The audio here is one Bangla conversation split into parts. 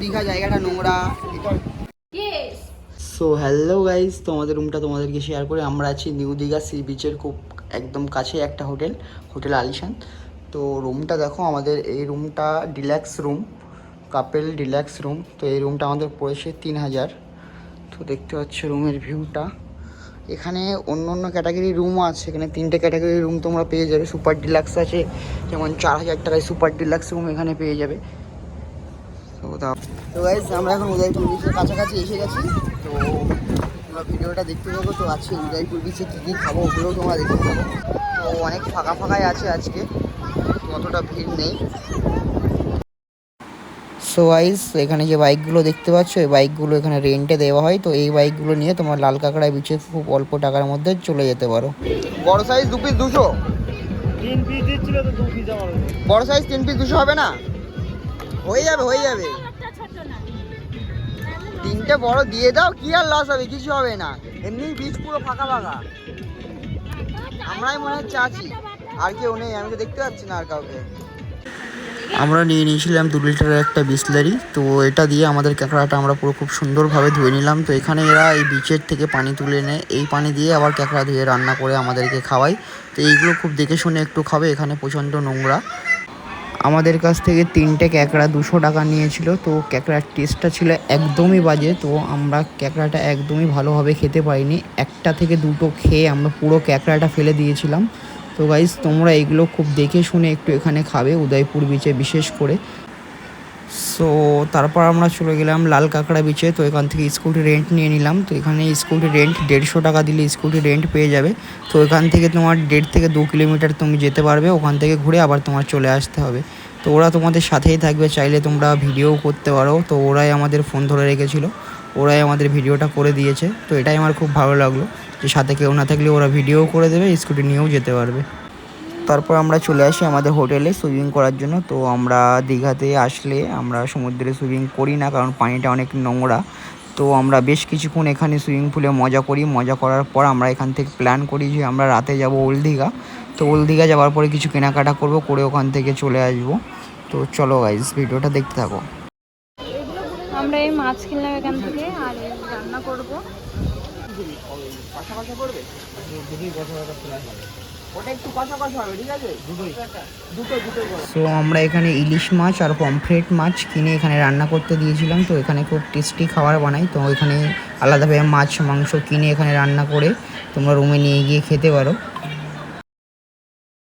দীঘা জায়গাটা নোংরা। সো হ্যালো গাইজ, তো আমাদের রুমটা তোমাদেরকে শেয়ার করে। আমরা আছি নিউ দীঘা সি বিচের খুব একদম কাছে একটা হোটেল আলিশান। তো রুমটা দেখো, আমাদের এই রুমটা deluxe room, couple deluxe room. তো এই রুমটা আমাদের পড়েছে 3000। তো দেখতে পাচ্ছ রুমের ভিউটা। এখানে অন্য অন্য ক্যাটাগরি রুমও আছে, এখানে 3টে ক্যাটাগরি রুম তোমরা পেয়ে যাবে। সুপার ডিলাক্স আছে, যেমন 4000 টাকায় সুপার ডিলাক্স রুম এখানে পেয়ে যাবে। তো গাইজ আমরা এখন উদয়পুর বিচের কাছাকাছি এসে গেছি। তো তোমরা ভিডিওটা দেখতে পাবো। তো আজকে উদয়পুর বিচে কী কী খাবো ওগুলোও তোমরা দেখতে পাবো। তো অনেক ফাঁকা ফাঁকাই আছে আজকে, অতটা ভিড় নেই। সো গাইজ এখানে যে বাইকগুলো দেখতে পাচ্ছ, এই বাইকগুলো এখানে রেন্টে দেওয়া হয়। তো এই বাইকগুলো নিয়ে তোমার লাল কাঁকড়া বিচে খুব অল্প টাকার মধ্যে চলে যেতে পারো। বড় সাইজ 2 পিস 200, 3 পিস দিচ্ছিল তো 2 পিস আমার। বড় সাইজ 3 পিস 200 হবে না? হয়ে যাবে। 3টে বড় দিয়ে দাও, কি আর লস হবে? কিছু হবে না, এমনি বীজ পুরো ফাঁকা। আমরাই মনে হচ্ছে আছি, আর কেউ নেই, আমি তো দেখতে পাচ্ছি না আর কাউকে। আমরা নিয়ে নিয়েছিলাম 2 লিটারের একটা বিসলারি। তো এটা দিয়ে আমাদের ক্যাঁকড়াটা আমরা পুরো খুব সুন্দরভাবে ধুয়ে নিলাম। তো এখানে এরা এই বিচের থেকে পানি তুলে নেয়, এই পানি দিয়ে আবার ক্যাঁকড়া ধুয়ে রান্না করে আমাদেরকে খাওয়ায়। তো এইগুলো খুব দেখে শুনে একটু খাবে, এখানে প্রচণ্ড নোংরা। আমাদের কাছ থেকে 3টে ক্যাঁকড়া 200 টাকা নিয়েছিল। তো ক্যাঁকড়ার টেস্টটা ছিল একদমই বাজে। তো আমরা ক্যাঁকড়াটা একদমই ভালোভাবে খেতে পারিনি, 1টা থেকে 2টো খেয়ে আমরা পুরো ক্যাঁকড়াটা ফেলে দিয়েছিলাম। তো গাইজ তোমরা এগুলো খুব দেখে শুনে একটু এখানে খাবে, উদয়পুর বিচে বিশেষ করে। সো তারপর আমরা চলে গেলাম লাল কাঁকড়া বিচে। তো এখান থেকে স্কুটি রেন্ট নিয়ে নিলাম। তো এখানে স্কুটি রেন্ট 150 টাকা দিলে স্কুটি রেন্ট পেয়ে যাবে। তো এখান থেকে তোমার 1.5 থেকে 2 কিলোমিটার তুমি যেতে পারবে, ওখান থেকে ঘুরে আবার তোমার চলে আসতে হবে। তো ওরা তোমাদের সাথেই থাকবে, চাইলে তোমরা ভিডিও করতে পারো। তো ওরাই আমাদের ফোন ধরে রেখেছিলো, ওরাই আমাদের ভিডিওটা করে দিয়েছে। তো এটাই আমার খুব ভালো লাগলো যে সাথে কেউ না থাকলে ওরা ভিডিও করে দেবে, স্কুটি নিয়েও যেতে পারবে। তারপর আমরা চলে আসি আমাদের হোটেলে সুইমিং করার জন্য। তো আমরা দীঘাতে আসলে আমরা সমুদ্রে সুইমিং করি না, কারণ পানিটা অনেক নোংরা। তো আমরা বেশ কিছুক্ষণ এখানে সুইমিং পুলে মজা করি। মজা করার পর আমরা এখান থেকে প্ল্যান করি যে আমরা রাতে যাব ওল্ড দীঘা। তো ওল্ড দীঘা যাওয়ার পরে কিছু কেনাকাটা করব, করে ওখান থেকে চলে আসবো। তো চলো গাইজ ভিডিওটা দেখতে থাকো। আমরা এই মাছ কিনলাম এখান থেকে, আর রান্না করব। সো আমরা এখানে ইলিশ মাছ আর পমফ্রেট মাছ কিনে এখানে রান্না করতে দিয়েছিলাম। তো এখানে খুব টেস্টি খাবার বানাই। তো এখানে আলাদাভাবে মাছ মাংস কিনে এখানে রান্না করে তোমরা রুমে নিয়ে গিয়ে খেতে পারো।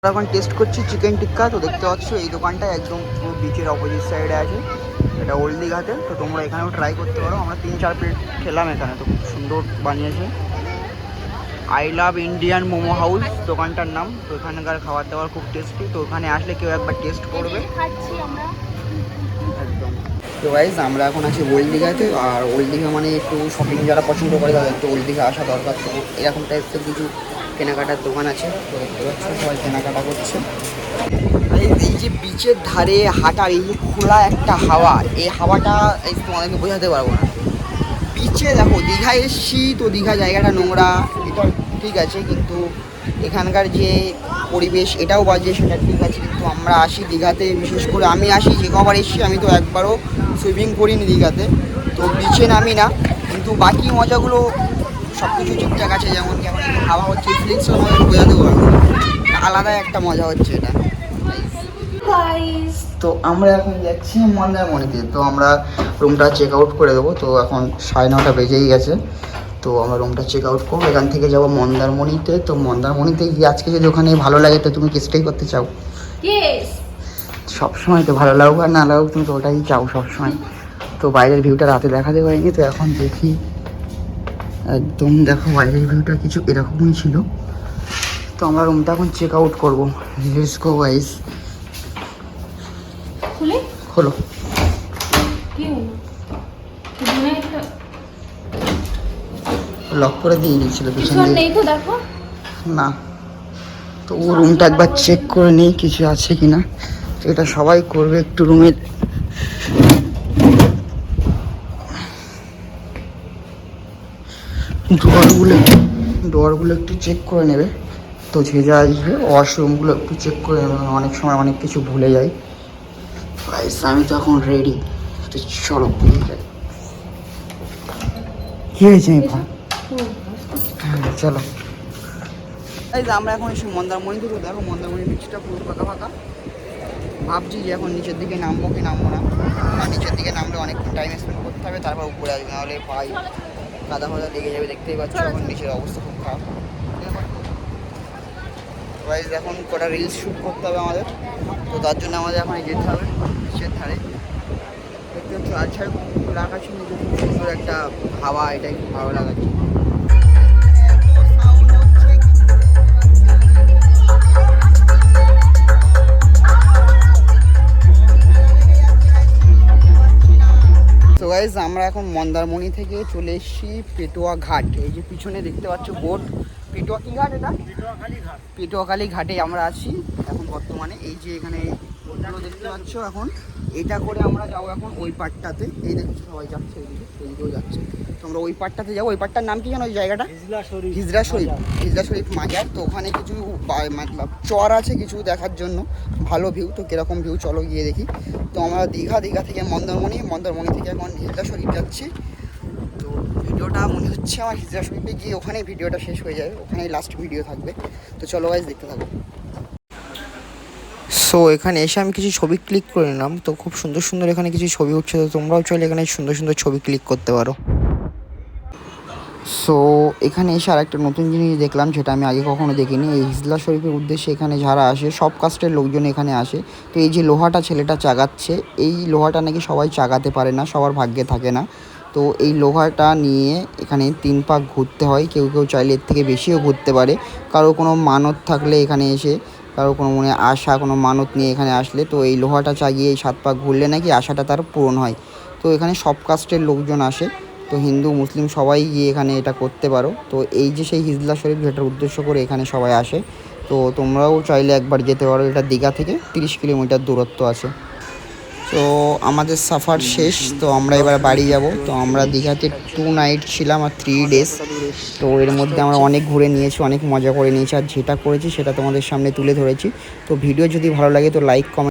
এখন টেস্ট করছি চিকেন টিক্কা। তো দেখতে পাচ্ছ এই দোকানটা একদম পুরো বিচের অপোজিট সাইডে আছে, এটা ওল্ড দীঘাতে। তো তোমরা এখানেও ট্রাই করতে পারো। আমরা 3-4 প্লেট খেলাম এখানে, তো খুব সুন্দর বানিয়েছে। I love Indian momo house দোকানটার নাম। তো এখানকার খাবার দাবার খুব টেস্টি। তো ওখানে আসলে কেউ একবার টেস্ট করবে একদম। তো গাইজ আমরা এখন আছি ওল্ড দীঘাতে। আর ওল্ড দীঘা মানে একটু শপিং যারা পছন্দ করে তাদের একটু ওল্ড দীঘা আসা দরকার। তো এরকম টাইপসের কিছু কেনাকাটার দোকান আছে। তো দেখতে পাচ্ছ সবাই কেনাকাটা করছে। এই যে বিচের ধারে হাঁটার এই যে খোলা একটা হাওয়া, এই হাওয়াটা এই তোমাদেরকে বোঝাতে পারবো না। বিচে দেখো দীঘায় এসছি, তো দীঘা জায়গাটা নোংরা, এটা ঠিক আছে, কিন্তু এখানকার যে পরিবেশ এটাও বাজে, সেটা ঠিক আছে। কিন্তু আমরা আসি দীঘাতে, বিশেষ করে আমি আসি যে কবার এসছি, আমি তো একবারও সুইমিং করিনি দীঘাতে। তো বিচে নামি না, কিন্তু বাকি মজাগুলো সব কিছু ঠিকঠাক আছে। যেমন কেমন হাওয়া হচ্ছে, ফিলিংসও আমাদের বোঝাতে পারবো, আলাদা একটা মজা হচ্ছে এটা। তো আমরা এখন যাচ্ছি মন্দারমণিতে। তো আমরা রুমটা চেক আউট করে দেবো। তো এখন 9:30 বেজেই গেছে। তো আমরা রুমটা চেক আউট করবো, এখান থেকে যাবো মন্দারমণিতে। তো মন্দারমণিতে গিয়ে আজকে যদি ওখানে ভালো লাগে, তো তুমি কি স্টে করতে চাও? সবসময় তো ভালো লাগুক আর না লাগুক, তুমি তো ওটাই চাও সবসময়। তো বাইরের ভিউটা রাতে দেখাতে পারিনি, তো এখন দেখি। একদম দেখো বাইরের ভিউটা কিছু এরকমই ছিল। তো আমরা রুমটা এখন চেক আউট করবো। Let's go guys. খোলো। লক করে দিয়ে দিয়েছিল পিছনে না। তো ও রুমটা একবার চেক করে নিই কিছু আছে কিনা। তো এটা সবাই করবে, একটু রুমের ডোরগুলো একটু চেক করে নেবে। তো যে যা আসবে ওয়াশরুমগুলো একটু চেক করে নেবে, অনেক সময় অনেক কিছু ভুলে যাই। আমি তো এখন রেডি। তো তো চলো কি হয়েছে চলো এই যে আমরা এখন এসে মন্দারমণি থেকে দেখো মন্দারমণি বিচটা পুরো ফাঁকা ফাঁকা ভাবছি যে এখন নিচের দিকে নামবো কি নামবো না আর নিচের দিকে নামলে অনেকক্ষণ টাইম স্পেন্ড করতে হবে তারপর উপরে আসবে নাহলে ভাই কাদা ফাদা লেগে যাবে দেখতেই পাচ্ছ এখন নিচের অবস্থা খুব খারাপ গাইস এখন কটা রিলস শ্যুট করতে হবে আমাদের তো তার জন্য আমাদের এখন যেতে হবে নিচের ধারে দেখতে পাচ্ছ আছাড় লাগাচ্ছি নিচে খুব সুন্দর একটা হাওয়া এটাই খুব ভালো লাগাচ্ছে তো গাইস আমরা এখন মন্দারমণি থেকে চলে এসেছি পেটুয়া ঘাট এই যে পিছনে দেখতে পাচ্ছ বোট পেটুয়া কি ঘাট এটা পেটুয়াখালী ঘাটে আমরা আছি এখন বর্তমানে এই যে এখানে বোটগুলো দেখতে পাচ্ছ এখন এটা করে আমরা যাবো এখন ওই পাটটাতে এই দেখছো সবাই যাচ্ছে এইদিকেও যাচ্ছে তো আমরা ওই পাটটাতে যাবো ওই পাটটার নাম কি জানো ওই জায়গাটা হিজরা শরীফ মাজার তো ওখানে কিছু চর আছে কিছু দেখার জন্য ভালো ভিউ তো কীরকম ভিউ চলো গিয়ে দেখি তো আমরা দীঘা থেকে মন্দারমণি থেকে এখন হিজরা শরীফ যাচ্ছি তো ভিডিওটা মনে হচ্ছে আমার হিজরা শরীফে গিয়ে ওখানেই ভিডিওটা শেষ হয়ে যাবে ওখানেই লাস্ট ভিডিও থাকবে তো চলো গাইস দেখতে থাকো সো এখানে এসে আমি কিছু ছবি ক্লিক করে নিলাম তো খুব সুন্দর সুন্দর এখানে কিছু ছবি উঠছে তো তোমরাও চাইলে এখানে সুন্দর সুন্দর ছবি ক্লিক করতে পারো সো এখানে এসে আর একটা নতুন জিনিস দেখলাম যেটা আমি আগে কখনো দেখিনি এই হিজলা শরীফের উদ্দেশ্যে এখানে যারা আসে সব কাস্টের লোকজন এখানে আসে তো এই যে লোহাটা ছেলেটা চাগাচ্ছে এই লোহাটা নাকি সবাই চাগাতে পারে না সবার ভাগ্যে থাকে না তো এই লোহাটা নিয়ে এখানে 3 পাক ঘুরতে হয় কেউ চাইলে এর থেকে বেশিও ঘুরতে পারে কারো কোনো মানত থাকলে এখানে এসে কারো কোনো মনে আশা কোনো মানত নিয়ে এখানে আসলে তো এই লোহাটা চাগিয়ে এই 7 পাক ঘুরলে নাকি আশাটা তার পূরণ হয় তো এখানে সব কাস্টের লোকজন আসে তো হিন্দু মুসলিম সবাই গিয়ে এখানে এটা করতে পারো তো এই যে সেই হিজলা শরীফ যেটার উদ্দেশ্য করে এখানে সবাই আসে তো তোমরাও চাইলে একবার যেতে পারো এটা দীঘা থেকে 30 কিলোমিটার দূরত্ব আছে তো আমাদের সাফার শেষ তো আমরা এবার বাড়ি যাব তো আমরা দীঘাতে 2 নাইট ছিলাম আর 3 ডেজ তো এর মধ্যে আমরা অনেক ঘুরে নিয়েছি অনেক মজা করে নিয়েছি আর যেটা করেছি সেটা তোমাদের সামনে তুলে ধরেছি তো ভিডিও যদি ভালো লাগে তো লাইক কমেন্ট